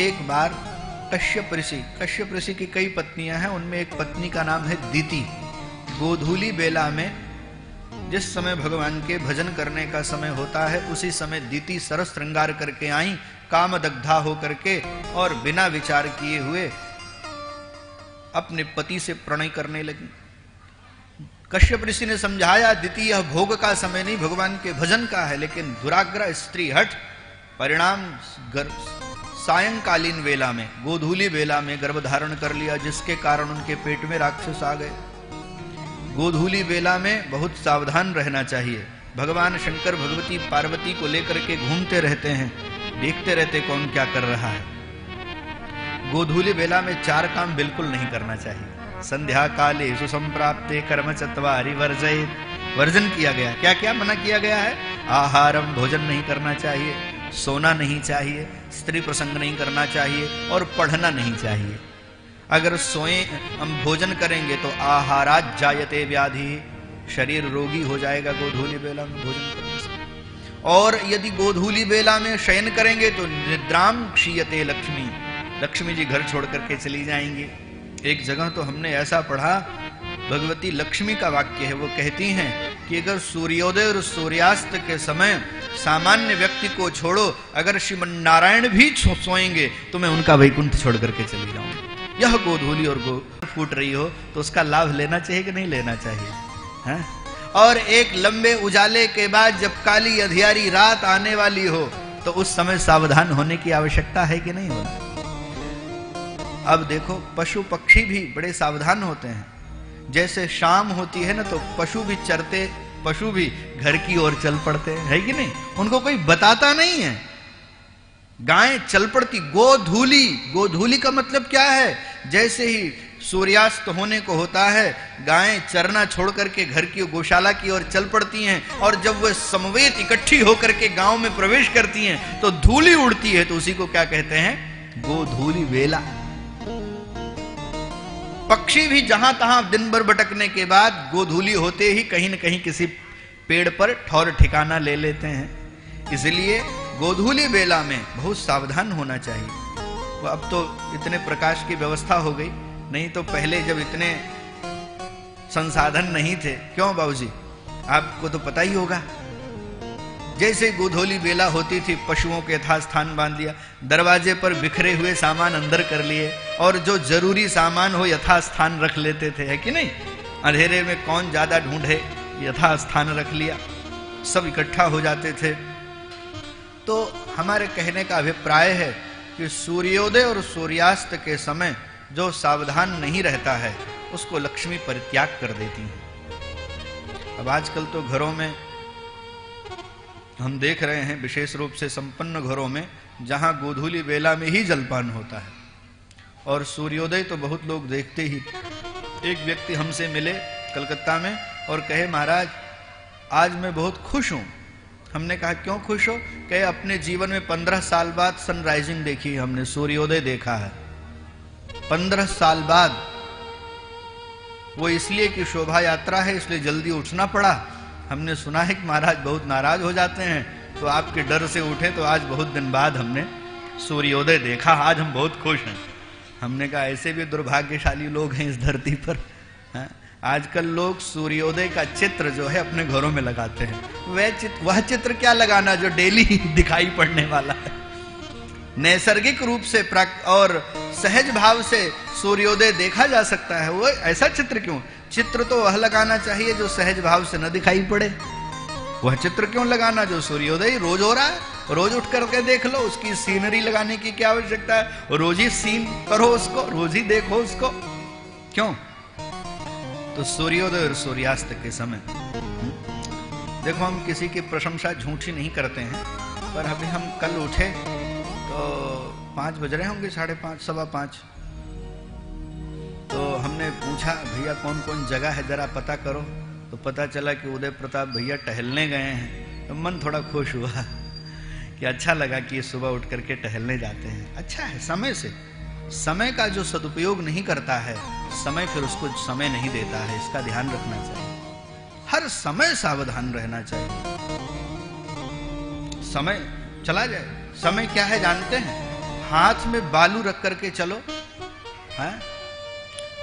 एक बार कश्यप ऋषि की कई पत्नियां हैं, उनमें एक पत्नी का नाम है दीति। गोधूली बेला में जिस समय भगवान के भजन करने का समय होता है, उसी समय दीति सरस श्रृंगार करके आई, काम दग्धा हो करके, और बिना विचार किए हुए अपने पति से प्रणय करने लगी। कश्यप ऋषि ने समझाया, दीति यह भोग का समय नहीं, भगवान के भजन का है। लेकिन दुराग्रह स्त्री हट, परिणाम सायंकालीन वेला में, गोधूली बेला में गर्भ धारण कर लिया, जिसके कारण उनके पेट में राक्षस आ गए। गोधूली बेला में बहुत सावधान रहना चाहिए। भगवान शंकर भगवती पार्वती को लेकर के घूमते रहते हैं, देखते रहते कौन क्या कर रहा है। गोधूली बेला में 4 काम बिल्कुल नहीं करना चाहिए। संध्या काले सुसंप्राप्ते कर्म चत्वारि वर्जयेत्, वर्जन किया गया। क्या क्या मना किया गया है? आहारम, भोजन नहीं करना चाहिए, सोना नहीं चाहिए, स्त्री प्रसंग नहीं करना चाहिए, और पढ़ना नहीं चाहिए। अगर सोए हम भोजन करेंगे तो आहारात जायते व्याधि, शरीर रोगी हो जाएगा गोधूली बेला में भोजन करने से। और यदि गोधूली बेला में शयन करेंगे तो निद्राम क्षीयते लक्ष्मी, लक्ष्मी जी घर छोड़ करके चली जाएंगी। एक जगह तो हमने ऐसा पढ़ा, भगवती लक्ष्मी का वाक्य है, वो कहती हैं कि अगर सूर्योदय और सूर्यास्त के समय सामान्य व्यक्ति को छोड़ो, अगर श्रीमन नारायण भी सोएंगे तो मैं उनका वैकुंठ छोड़ करके चली जाऊंगी। यह गोधूली और फूट रही हो तो उसका लाभ लेना चाहिए कि नहीं लेना चाहिए, है? और एक लंबे उजाले के बाद जब काली अंधियारी रात आने वाली हो तो उस समय सावधान होने की आवश्यकता है कि नहीं होना? अब देखो, पशु पक्षी भी बड़े सावधान होते हैं। जैसे शाम होती है ना, तो पशु भी चरते, पशु भी घर की ओर चल पड़ते हैं, है कि नहीं? उनको कोई बताता नहीं है। गायें चल पड़ती। गोधूली, गोधूली का मतलब क्या है? जैसे ही सूर्यास्त होने को होता है, गायें चरना छोड़ करके घर की गौशाला की ओर चल पड़ती हैं, और जब वह समवेत इकट्ठी होकर के गांव में प्रवेश करती हैं तो धूली उड़ती है, तो उसी को क्या कहते हैं? गोधूली बेला। पक्षी भी जहां तहां दिन भर भटकने के बाद गोधूली होते ही कहीं न कहीं किसी पेड़ पर ठौर ठिकाना ले लेते हैं। इसलिए गोधूली बेला में बहुत सावधान होना चाहिए। अब तो इतने प्रकाश की व्यवस्था हो गई, नहीं तो पहले जब इतने संसाधन नहीं थे, क्यों बाबूजी, आपको तो पता ही होगा, जैसे गोधूली बेला होती थी, पशुओं के यथास्थान बांध दिया, दरवाजे पर बिखरे हुए सामान अंदर कर लिए, और जो जरूरी सामान हो यथास्थान रख लेते थे, है कि नहीं? अंधेरे में कौन ज्यादा ढूंढे, यथास्थान रख लिया, सब इकट्ठा हो जाते थे। तो हमारे कहने का अभिप्राय है कि सूर्योदय और सूर्यास्त के समय जो सावधान नहीं रहता है उसको लक्ष्मी परित्याग कर देती है। अब आजकल तो घरों में हम देख रहे हैं, विशेष रूप से संपन्न घरों में, जहां गोधूली बेला में ही जलपान होता है, और सूर्योदय तो बहुत लोग देखते ही। एक व्यक्ति हमसे मिले कलकत्ता में और कहे, महाराज आज मैं बहुत खुश हूं। हमने कहा क्यों खुश हो? कहे अपने जीवन में 15 साल बाद सनराइजिंग देखी, हमने सूर्योदय देखा है 15 साल बाद। वो इसलिए कि शोभा यात्रा है, इसलिए जल्दी उठना पड़ा। हमने सुना है कि महाराज बहुत नाराज हो जाते हैं, तो आपके डर से उठे, तो आज बहुत दिन बाद हमने सूर्योदय देखा, आज हम बहुत खुश हैं। हमने कहा ऐसे भी दुर्भाग्यशाली लोग हैं इस धरती पर, है? आजकल लोग सूर्योदय का चित्र जो है अपने घरों में लगाते हैं। वह चित्र क्या लगाना जो डेली दिखाई पड़ने वाला है। नैसर्गिक रूप से और सहज भाव से सूर्योदय देखा जा सकता है, वो ऐसा चित्र क्यों? चित्र तो वह लगाना चाहिए जो सहज भाव से न दिखाई पड़े। वह चित्र क्यों लगाना जो सूर्योदय रोज हो रहा है, रोज उठ करके देख लो। उसकी सीनरी लगाने की क्या आवश्यकता है? रोज ही सीन करो उसको, रोज ही देखो उसको, क्यों? तो सूर्योदय और सूर्यास्त के समय देखो, हम किसी की प्रशंसा झूठी नहीं करते हैं, पर अभी हम कल उठे तो 5 बज रहे होंगे, 5:30, 5:15। तो हमने पूछा भैया कौन कौन जगह है जरा पता करो, तो पता चला कि उदय प्रताप भैया टहलने गए हैं। तो मन थोड़ा खुश हुआ कि अच्छा लगा कि ये सुबह उठ करके टहलने जाते हैं। अच्छा है, समय से, समय का जो सदुपयोग नहीं करता है, समय फिर उसको समय नहीं देता है, इसका ध्यान रखना चाहिए। हर समय सावधान रहना चाहिए। समय चला जाए, समय क्या है जानते हैं? हाथ में बालू रख करके चलो, हैं?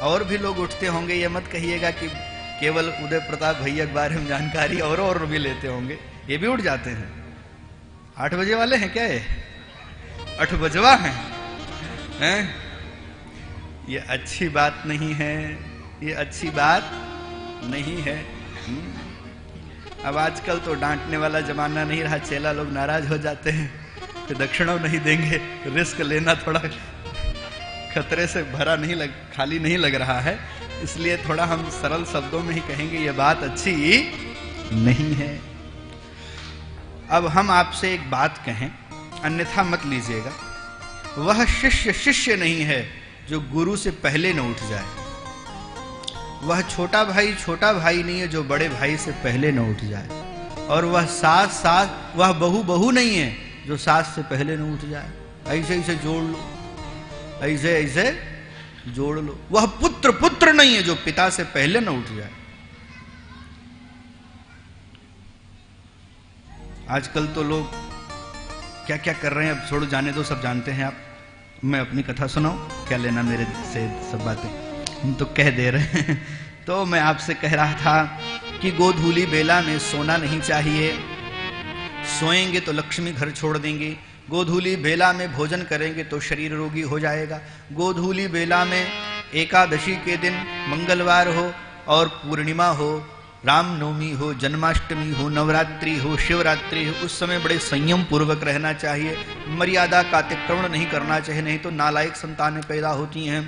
और भी लोग उठते होंगे, ये मत कहिएगा कि केवल उदय प्रताप भैया के बारे में जानकारी और भी लेते होंगे, ये भी उठ जाते हैं। 8 बजे वाले हैं क्या ये? 8 बजवा हैं? ये अच्छी बात नहीं है, ये अच्छी बात नहीं है। अब आजकल तो डांटने वाला जमाना नहीं रहा, चेला लोग नाराज हो जाते हैं, फिर दक्षिणा नहीं देंगे, रिस्क लेना थोड़ा खतरे से भरा नहीं खाली नहीं लग रहा है, इसलिए थोड़ा हम सरल शब्दों में ही कहेंगे ये बात अच्छी नहीं है। अब हम आपसे एक बात कहें, अन्यथा मत लीजिएगा। वह शिष्य शिष्य नहीं है जो गुरु से पहले न उठ जाए, वह छोटा भाई नहीं है जो बड़े भाई से पहले न उठ जाए, और वह सास वह बहू नहीं है जो सास से पहले न उठ जाए। ऐसे जोड़ लो, ऐसे जोड़ लो। वह पुत्र नहीं है जो पिता से पहले न उठ जाए। आजकल तो लोग क्या क्या कर रहे हैं, अब छोड़ो, जाने दो, सब जानते हैं आप। मैं अपनी कथा सुनाऊं, क्या लेना मेरे से सब बातें, हम तो कह दे रहे हैं। तो मैं आपसे कह रहा था कि गोधूली बेला में सोना नहीं चाहिए, सोएंगे तो लक्ष्मी घर छोड़ देंगी। गोधूली बेला में भोजन करेंगे तो शरीर रोगी हो जाएगा। गोधूली बेला में एकादशी के दिन, मंगलवार हो और पूर्णिमा हो, रामनवमी हो, जन्माष्टमी हो, नवरात्रि हो, शिवरात्रि हो, उस समय बड़े संयम पूर्वक रहना चाहिए, मर्यादा का अतिक्रमण नहीं करना चाहिए, नहीं तो नालायक संतानें पैदा होती हैं।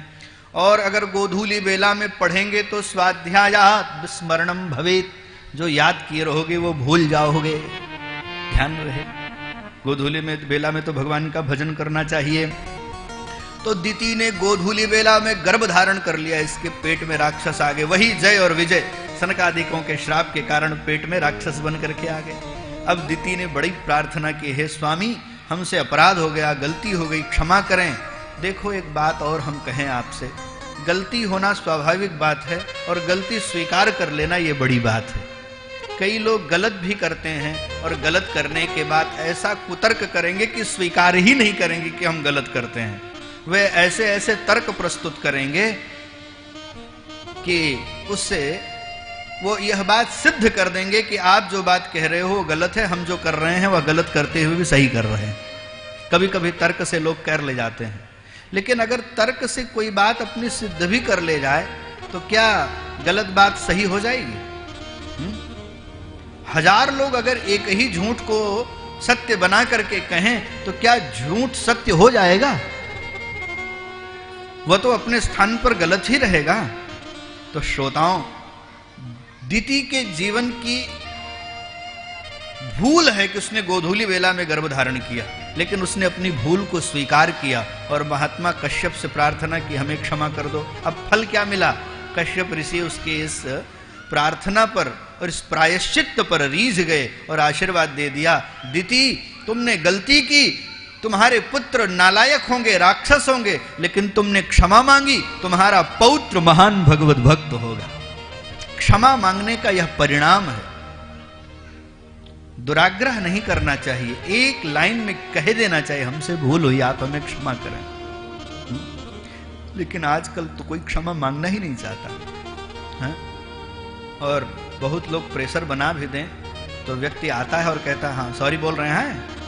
और अगर गोधूली बेला में पढ़ेंगे तो स्वाध्यायात् विस्मरणम भवेत्, जो याद किए रहोगे वो भूल जाओगे, ध्यान रहे। गोधूली में बेला में तो भगवान का भजन करना चाहिए। तो दिति ने गोधूली बेला में गर्भ धारण कर लिया, इसके पेट में राक्षस आ गए। वही जय और विजय सनकादिकों के श्राप के कारण पेट में राक्षस बन करके आ गए। अब दिति ने बड़ी प्रार्थना की, हे स्वामी हमसे अपराध हो गया, गलती हो गई, क्षमा करें। देखो एक बात और हम कहें आपसे, गलती होना स्वाभाविक बात है और गलती स्वीकार कर लेना ये बड़ी बात है। कई लोग गलत भी करते हैं और गलत करने के बाद ऐसा कुतर्क करेंगे कि स्वीकार ही नहीं करेंगे कि हम गलत करते हैं। वे ऐसे ऐसे तर्क प्रस्तुत करेंगे कि उससे वो यह बात सिद्ध कर देंगे कि आप जो बात कह रहे हो वो गलत है, हम जो कर रहे हैं वह गलत करते हुए भी सही कर रहे हैं। कभी कभी तर्क से लोग कर ले जाते हैं, लेकिन अगर तर्क से कोई बात अपनी सिद्ध भी कर ले जाए तो क्या गलत बात सही हो जाएगी? 1000 लोग अगर एक ही झूठ को सत्य बना करके कहें तो क्या झूठ सत्य हो जाएगा? वह तो अपने स्थान पर गलत ही रहेगा। तो श्रोताओं, दिति के जीवन की भूल है कि उसने गोधूली बेला में गर्भ धारण किया, लेकिन उसने अपनी भूल को स्वीकार किया और महात्मा कश्यप से प्रार्थना की, हमें क्षमा कर दो। अब फल क्या मिला? कश्यप ऋषि उसके इस प्रार्थना पर और इस प्रायश्चित पर रीझ गए और आशीर्वाद दे दिया, दिति तुमने गलती की, तुम्हारे पुत्र नालायक होंगे, राक्षस होंगे, लेकिन तुमने क्षमा मांगी, तुम्हारा पौत्र महान भगवत भक्त होगा। क्षमा मांगने का यह परिणाम है। दुराग्रह नहीं करना चाहिए, एक लाइन में कह देना चाहिए, हमसे भूल हुई, आप हमें क्षमा करें। लेकिन आजकल तो कोई क्षमा मांगना ही नहीं चाहता है? और बहुत लोग प्रेशर बना भी दें तो व्यक्ति आता है और कहता है हाँ सॉरी बोल रहे हैं।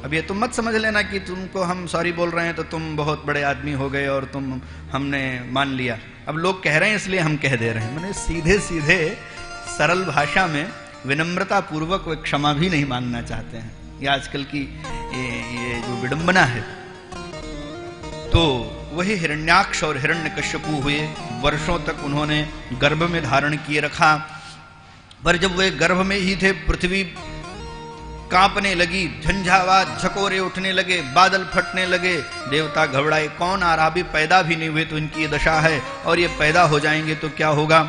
अब ये तुम मत समझ लेना कि तुमको हम सॉरी बोल रहे हैं तो तुम बहुत बड़े आदमी हो गए और तुम हमने मान लिया। अब लोग कह रहे हैं इसलिए हम कह दे रहे हैं। मैंने सीधे सीधे सरल भाषा में विनम्रता पूर्वक वे क्षमा भी नहीं मांगना चाहते हैं। ये आजकल की ये जो विडंबना है। तो वही हिरण्याक्ष और हिरण्यकश्यपु हुए, वर्षों तक उन्होंने गर्भ में धारण किए रखा, पर जब वे गर्भ में ही थे पृथ्वी कांपने लगी, झंझावात झकोरे उठने लगे, बादल फटने लगे, देवता घबराए, कौन आ रहा, अभी पैदा भी नहीं हुए तो इनकी ये दशा है और ये पैदा हो जाएंगे तो क्या होगा।